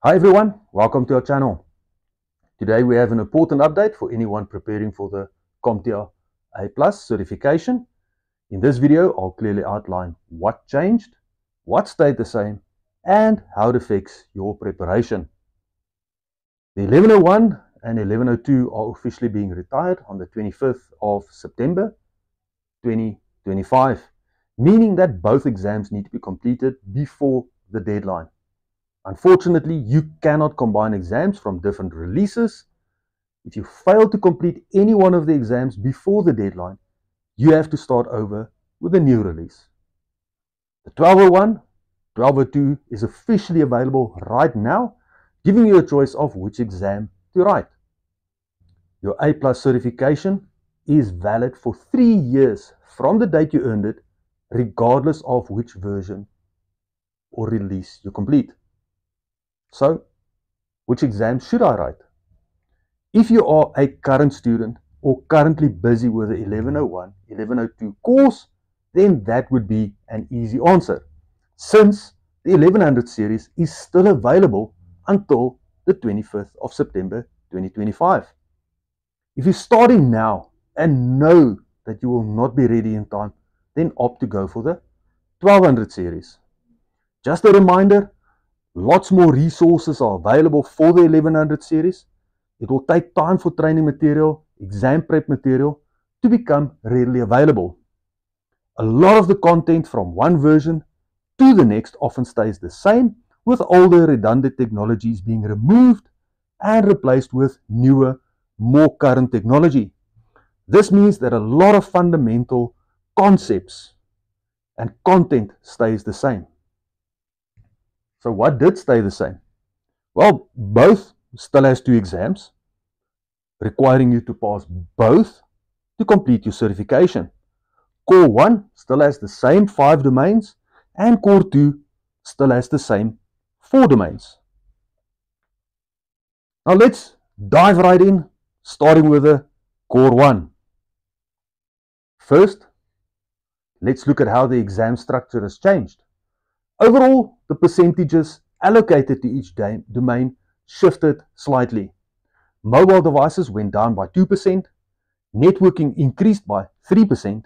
Hi everyone, welcome to our channel. Today we have an important update for anyone preparing for the CompTIA A+ certification. In this video, I'll clearly outline what changed, what stayed the same, and how it affects your preparation. The 1101 and 1102 are officially being retired on the 25th of September 2025, meaning that both exams need to be completed before the deadline. Unfortunately, you cannot combine exams from different releases. If you fail to complete any one of the exams before the deadline, you have to start over with a new release. The 1201, 1202 is officially available right now, giving you a choice of which exam to write. Your A+ certification is valid for 3 years from the date you earned it, regardless of which version or release you complete. So, which exam should I write? If you are a current student or currently busy with the 1101, 1102 course, then that would be an easy answer, since the 1100 series is still available until the 25th of September 2025. If you're starting now and know that you will not be ready in time, then opt to go for the 1200 series. Just a reminder, lots more resources are available for the 1100 series. It will take time for training material, exam prep material to become readily available. A lot of the content from one version to the next often stays the same, with older redundant technologies being removed and replaced with newer, more current technology. This means that a lot of fundamental concepts and content stays the same. So what did stay the same? Well, both still has 2 exams, requiring you to pass both to complete your certification. Core 1 still has the same 5 domains, and Core 2 still has the same 4 domains. Now let's dive right in, starting with the Core 1. First, let's look at how the exam structure has changed. Overall, the percentages allocated to each domain shifted slightly. Mobile devices went down by 2%, networking increased by 3%,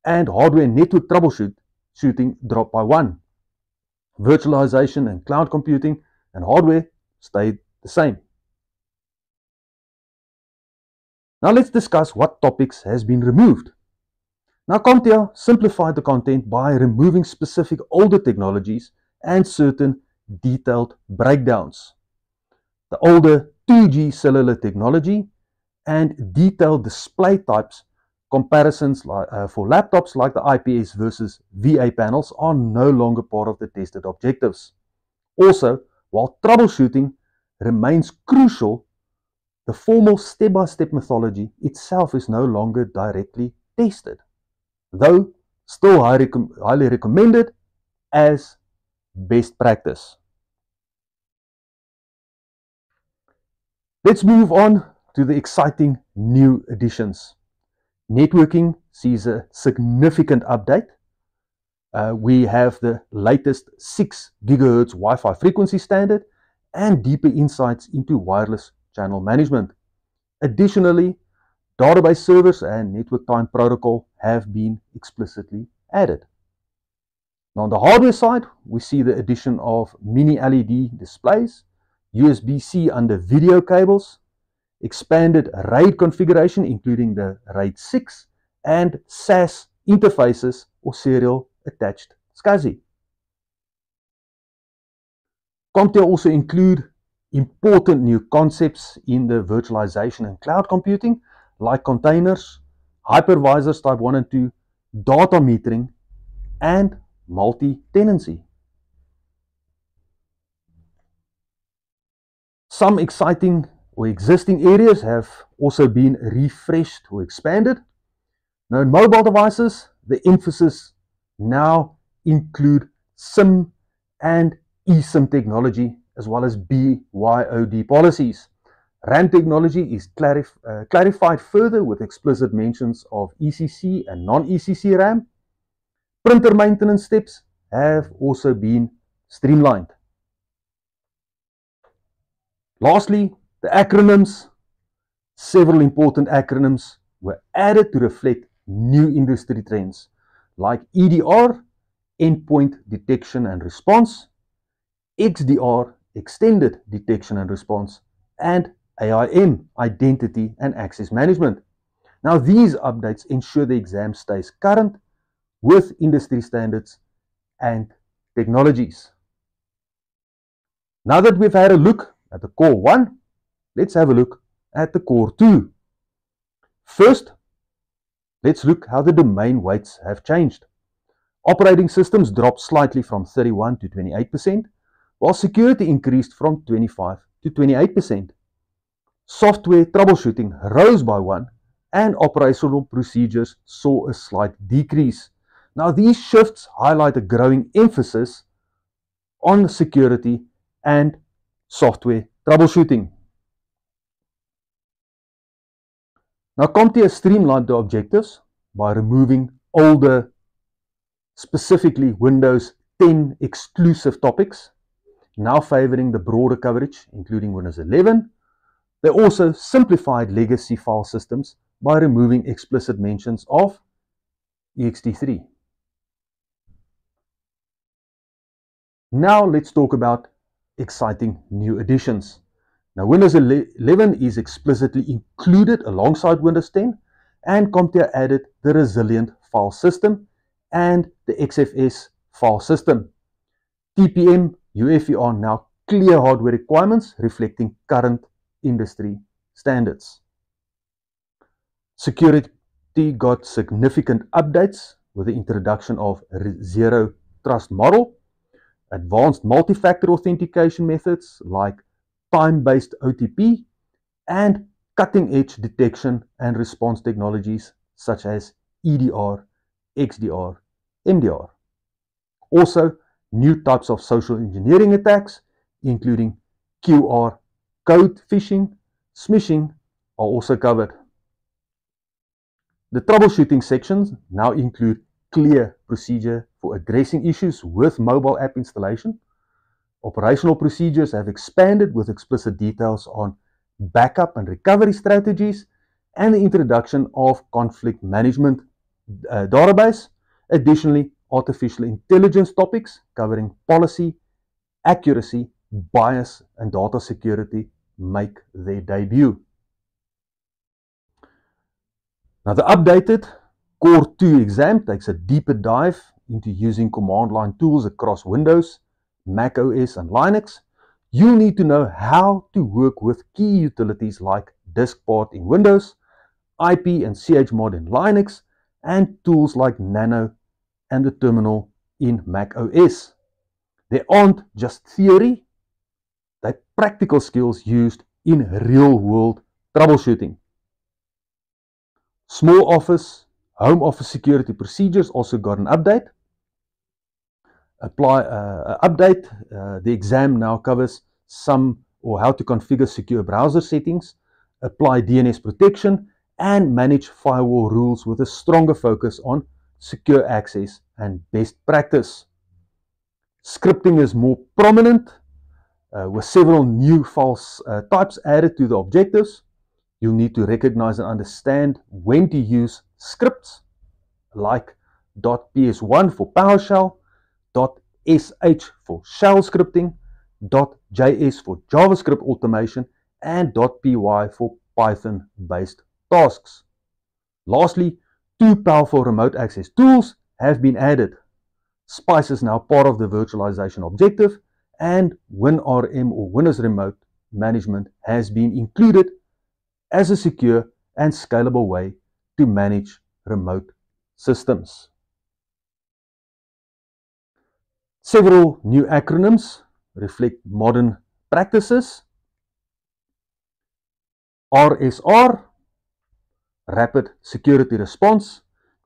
and hardware and network troubleshooting dropped by 1%. Virtualization and cloud computing and hardware stayed the same. Now let's discuss what topics has been removed. Now CompTIA simplified the content by removing specific older technologies and certain detailed breakdowns. The older 2G cellular technology and detailed display types comparisons for laptops like the IPS versus VA panels are no longer part of the tested objectives. Also, while troubleshooting remains crucial, the formal step-by-step methodology itself is no longer directly tested, though still highly recommended as best practice. Let's move on to the exciting new additions. Networking sees a significant update. We have the latest 6 GHz Wi-Fi frequency standard and deeper insights into wireless channel management. Additionally, database servers and network time protocol have been explicitly added. Now on the hardware side, we see the addition of mini LED displays, USB-C under video cables, expanded RAID configuration including the RAID 6, and SAS interfaces or serial attached SCSI. CompTIA also include important new concepts in the virtualization and cloud computing, like containers, hypervisors type 1 and 2, data metering, and multi-tenancy. Some exciting or existing areas have also been refreshed or expanded. Now in mobile devices, the emphasis now include SIM and eSIM technology, as well as BYOD policies. RAM technology is clarified further with explicit mentions of ECC and non-ECC RAM. Printer maintenance steps have also been streamlined. Lastly, the acronyms. Several important acronyms were added to reflect new industry trends like EDR, Endpoint Detection and Response, XDR, Extended Detection and Response, and AIM, Identity and Access Management. Now, these updates ensure the exam stays current with industry standards and technologies. Now that we've had a look at the core 1, let's have a look at the core 2. First, let's look how the domain weights have changed. Operating systems dropped slightly from 31 to 28%, while security increased from 25 to 28%. Software troubleshooting rose by 1, and operational procedures saw a slight decrease. Now, these shifts highlight a growing emphasis on security and software troubleshooting. Now, CompTIA streamlined the objectives by removing older, specifically Windows 10 exclusive topics, now favoring the broader coverage, including Windows 11. They also simplified legacy file systems by removing explicit mentions of ext3. Now let's talk about exciting new additions. Now, Windows 11 is explicitly included alongside Windows 10, and CompTIA added the resilient file system and the XFS file system. TPM, UEFI are now clear hardware requirements reflecting current industry standards. Security got significant updates with the introduction of Zero Trust Model, advanced multi-factor authentication methods like time-based OTP, and cutting-edge detection and response technologies such as EDR, XDR, MDR. Also, new types of social engineering attacks, including QR code phishing, smishing, are also covered. The troubleshooting sections now include clear procedure for addressing issues with mobile app installation. Operational procedures have expanded with explicit details on backup and recovery strategies and the introduction of conflict management database. Additionally, artificial intelligence topics covering policy, accuracy, bias, and data security make their debut. Now, the updated Core 2 exam takes a deeper dive into using command line tools across Windows, Mac OS, and Linux. You'll need to know how to work with key utilities like DiskPart in Windows, IP and chmod in Linux, and tools like Nano and the terminal in Mac OS. They aren't just theory, they're practical skills used in real-world troubleshooting. Small office, home office security procedures also got an update. The exam now covers some or how to configure secure browser settings, apply DNS protection, and manage firewall rules with a stronger focus on secure access and best practice. Scripting is more prominent with several new file types added to the objectives. You'll need to recognize and understand when to use scripts like .ps1 for PowerShell, .sh for shell scripting, .js for JavaScript automation, and .py for Python-based tasks. Lastly, 2 powerful remote access tools have been added. Spice is now part of the virtualization objective, and WinRM or Windows Remote Management has been included as a secure and scalable way to manage remote systems. Several new acronyms reflect modern practices. RSR, Rapid Security Response,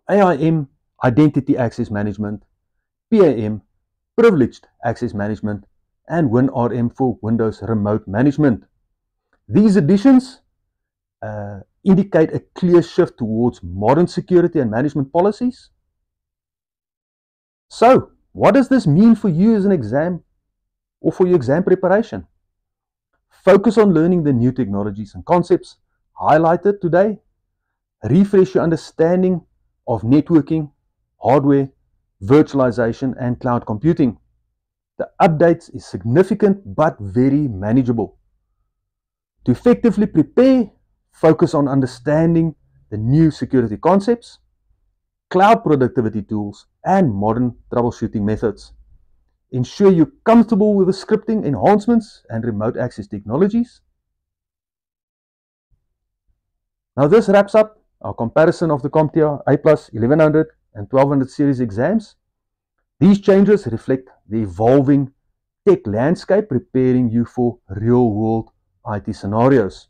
AIM, Identity Access Management, PAM, Privileged Access Management, and WinRM for Windows Remote Management. These additions indicate a clear shift towards modern security and management policies. So, what does this mean for you as an exam or for your exam preparation? Focus on learning the new technologies and concepts highlighted today. Refresh your understanding of networking, hardware, virtualization, and cloud computing. The updates is significant but very manageable. To effectively prepare, focus on understanding the new security concepts, cloud productivity tools, and modern troubleshooting methods. Ensure you're comfortable with the scripting enhancements and remote access technologies. Now this wraps up our comparison of the CompTIA A+ 1100 and 1200 series exams. These changes reflect the evolving tech landscape, preparing you for real-world IT scenarios.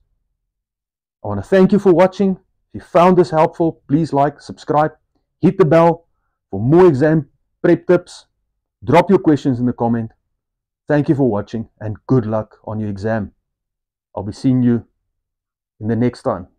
I want to thank you for watching. If you found this helpful, please like, subscribe, hit the bell for more exam prep tips. Drop your questions in the comment. Thank you for watching and good luck on your exam. I'll be seeing you in the next time.